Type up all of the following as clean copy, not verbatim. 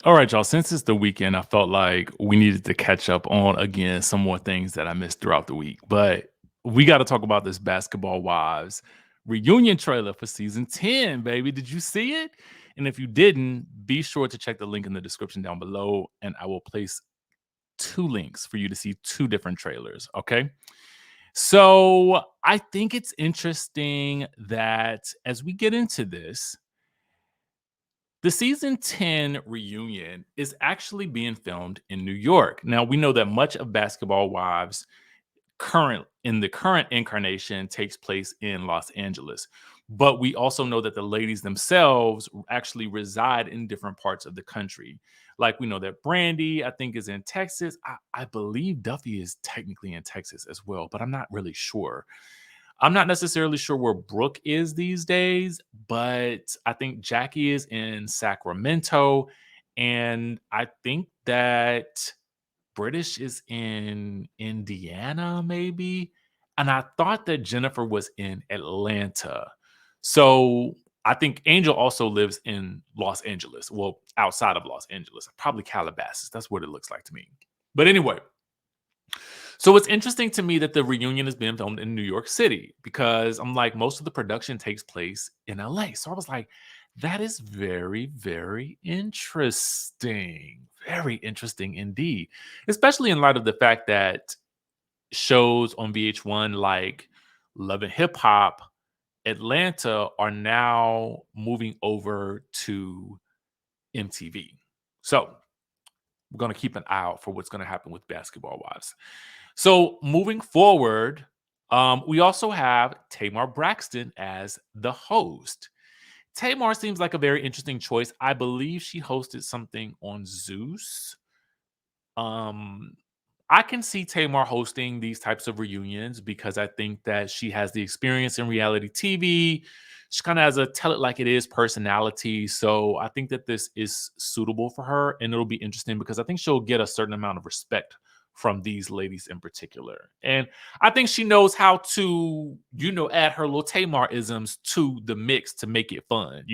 All right, y'all. Since it's the weekend, I felt like we needed to catch up on again some more things that I missed throughout the week. But we got to talk about this Basketball Wives reunion trailer for season 10, baby. Did you see it? And if you didn't, be sure to check the link in the description down below, and I will place two links for you to see two different trailers. Okay. So I think it's interesting that as we get into this, the season 10 reunion is actually being filmed in New York. Now, we know that much of Basketball Wives the current incarnation takes place in Los Angeles. But we also know that the ladies themselves actually reside in different parts of the country. Like we know that Brandy, I think, is in Texas. I believe Duffy is technically in Texas as well, but I'm not really sure. I'm not necessarily sure where Brooke is these days, but I think Jackie is in Sacramento. And I think that British is in Indiana, maybe. And I thought that Jennifer was in Atlanta. So I think Angel also lives in Los Angeles. Well, outside of Los Angeles, probably Calabasas. That's what it looks like to me. But anyway, so it's interesting to me that the reunion is being filmed in New York City because I'm like, most of the production takes place in LA. So I was like, that is very, very interesting. Very interesting indeed. Especially in light of the fact that shows on VH1 like Love and Hip Hop Atlanta are now moving over to MTV. So we're going to keep an eye out for what's going to happen with Basketball Wives. So moving forward, we also have Tamar Braxton as the host. Tamar seems like a very interesting choice. I believe she hosted something on Zeus. Um, I can see Tamar hosting these types of reunions because I think that she has the experience in reality TV. She kind of has a tell it like it is personality. So I think that this is suitable for her and it'll be interesting because I think she'll get a certain amount of respect from these ladies in particular. And I think she knows how to, add her little Tamar isms to the mix to make it fun.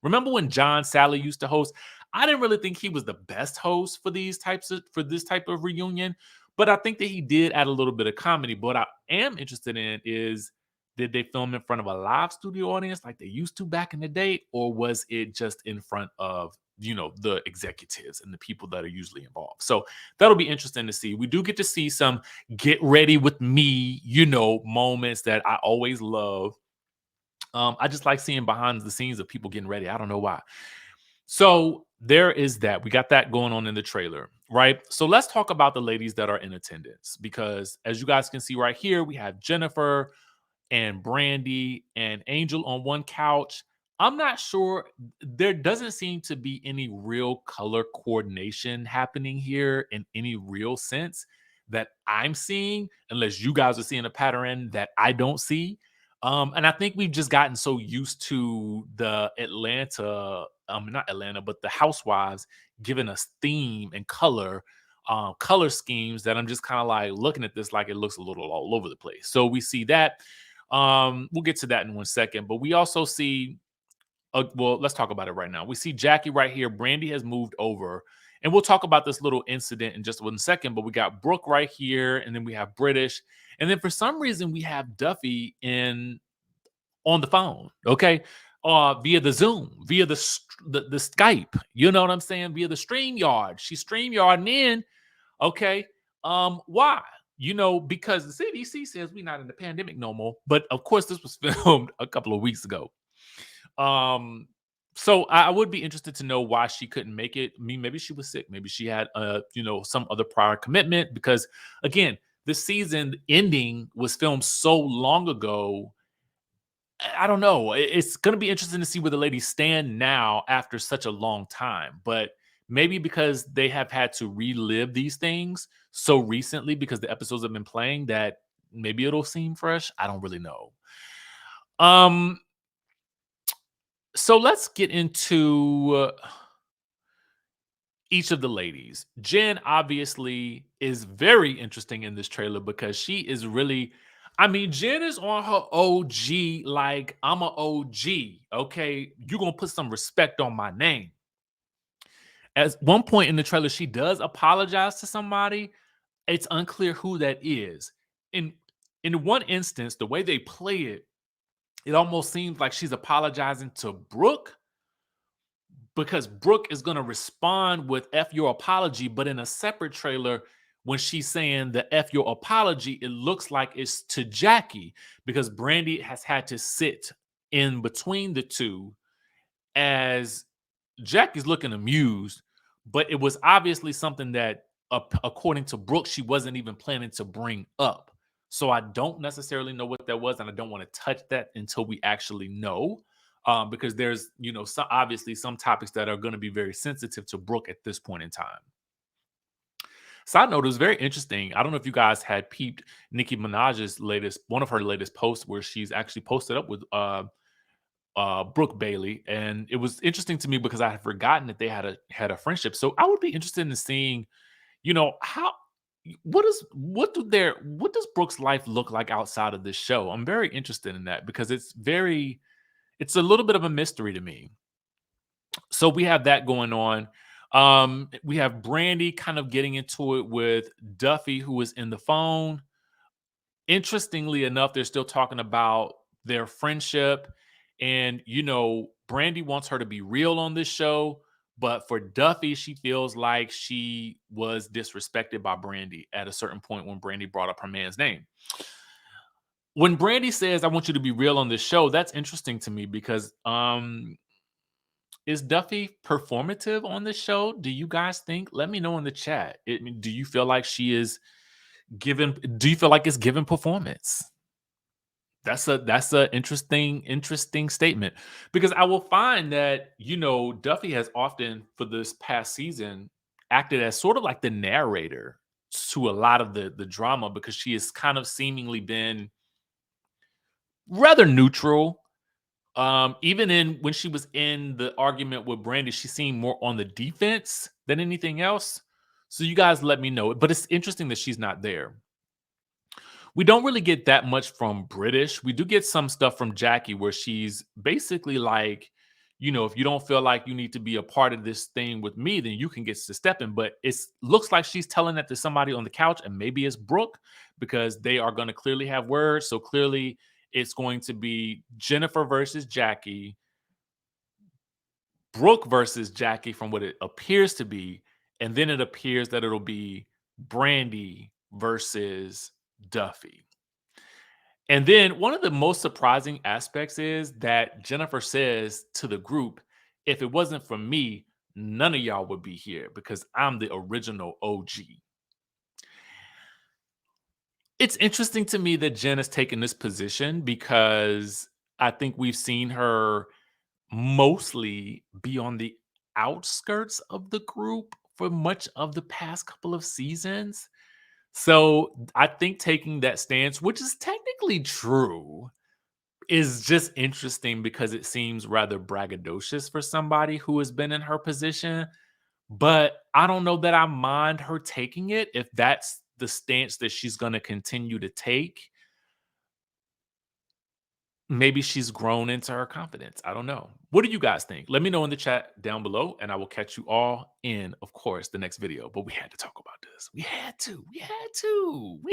Remember when John Sally used to host? I didn't really think he was the best host for this type of reunion, but I think that he did add a little bit of comedy. But what I am interested in is, did they film in front of a live studio audience like they used to back in the day, or was it just in front of the executives and the people that are usually involved? So that'll be interesting to see. We do get to see some get ready with me, moments that I always love. I just like seeing behind the scenes of people getting ready. I don't know why. So there is that. We got that going on in the trailer, right? So let's talk about the ladies that are in attendance because as you guys can see right here, we have Jennifer and Brandy and Angel on one couch. I'm not sure. There doesn't seem to be any real color coordination happening here in any real sense that I'm seeing, unless you guys are seeing a pattern that I don't see. And I think we've just gotten so used to the not Atlanta, but the housewives giving us theme and color schemes that I'm just kind of like looking at this like it looks a little all over the place. So we see that. We'll get to that in 1 second, but we also see well, let's talk about it right now. We see Jackie right here. Brandy has moved over, and we'll talk about this little incident in just 1 second. But we got Brooke right here, and then we have British, and then for some reason we have Duffy on the phone. Okay, via the Zoom, via the Skype. You know what I'm saying? Via the StreamYard. She's StreamYarding in. Okay, why? Because the CDC says we're not in the pandemic no more. But of course, this was filmed a couple of weeks ago. Um, so I would be interested to know why she couldn't make it. Maybe she was sick. Maybe she had some other prior commitment. Because again, the season ending was filmed so long ago. I don't know. It's going to be interesting to see where the ladies stand now after such a long time. But maybe because they have had to relive these things so recently because the episodes have been playing that maybe it'll seem fresh. I don't really know. Um, so let's get into each of the ladies. Jen obviously is very interesting in this trailer because she is really, Jen is on her OG like I'm a OG. Okay, you're gonna put some respect on my name. At one point in the trailer, she does apologize to somebody. It's unclear who that is. In in one instance, the way they play it, it almost seems like she's apologizing to Brooke because Brooke is going to respond with F your apology. But in a separate trailer, when she's saying the F your apology, it looks like it's to Jackie because Brandy has had to sit in between the two as Jackie's looking amused, but it was obviously something that, according to Brooke, she wasn't even planning to bring up. So I don't necessarily know what that was, and I don't want to touch that until we actually know, because there's obviously some topics that are going to be very sensitive to Brooke at this point in time. Side note, it was very interesting. I don't know if you guys had peeped Nicki Minaj's latest, one of her latest posts, where she's actually posted up with Brooke Bailey, and it was interesting to me because I had forgotten that they had a friendship. So I would be interested in seeing, how what does Brooke's life look like outside of this show? I'm very interested in that because it's a little bit of a mystery to me. So we have that going on. We have Brandy kind of getting into it with Duffy, who is in the phone. Interestingly enough, they're still talking about their friendship. And, Brandy wants her to be real on this show. But for Duffy, she feels like she was disrespected by Brandy at a certain point when Brandy brought up her man's name. When Brandy says, I want you to be real on this show, that's interesting to me because is Duffy performative on this show? Do you guys think? Let me know in the chat. Do you feel like she is do you feel like it's given performance? That's a interesting statement because I will find that Duffy has often for this past season acted as sort of like the narrator to a lot of the drama because she has kind of seemingly been rather neutral. Even in when she was in the argument with Brandy, she seemed more on the defense than anything else. So you guys let me know. But it's interesting that she's not there. We don't really get that much from British. We do get some stuff from Jackie where she's basically like, if you don't feel like you need to be a part of this thing with me, then you can get to stepping. But it looks like she's telling that to somebody on the couch, and maybe it's Brooke because they are going to clearly have words. So clearly it's going to be Jennifer versus Jackie, Brooke versus Jackie from what it appears to be. And then it appears that it'll be Brandy versus Duffy. And then one of the most surprising aspects is that Jennifer says to the group, if it wasn't for me, none of y'all would be here because I'm the original OG. It's interesting to me that Jen has taken this position because I think we've seen her mostly be on the outskirts of the group for much of the past couple of seasons. So I think taking that stance, which is technically true, is just interesting because it seems rather braggadocious for somebody who has been in her position. But I don't know that I mind her taking it if that's the stance that she's going to continue to take. Maybe she's grown into her confidence. I don't know. What do you guys think? Let me know in the chat down below, and I will catch you all in, of course, the next video. But we had to talk about this. We had to. We had to. We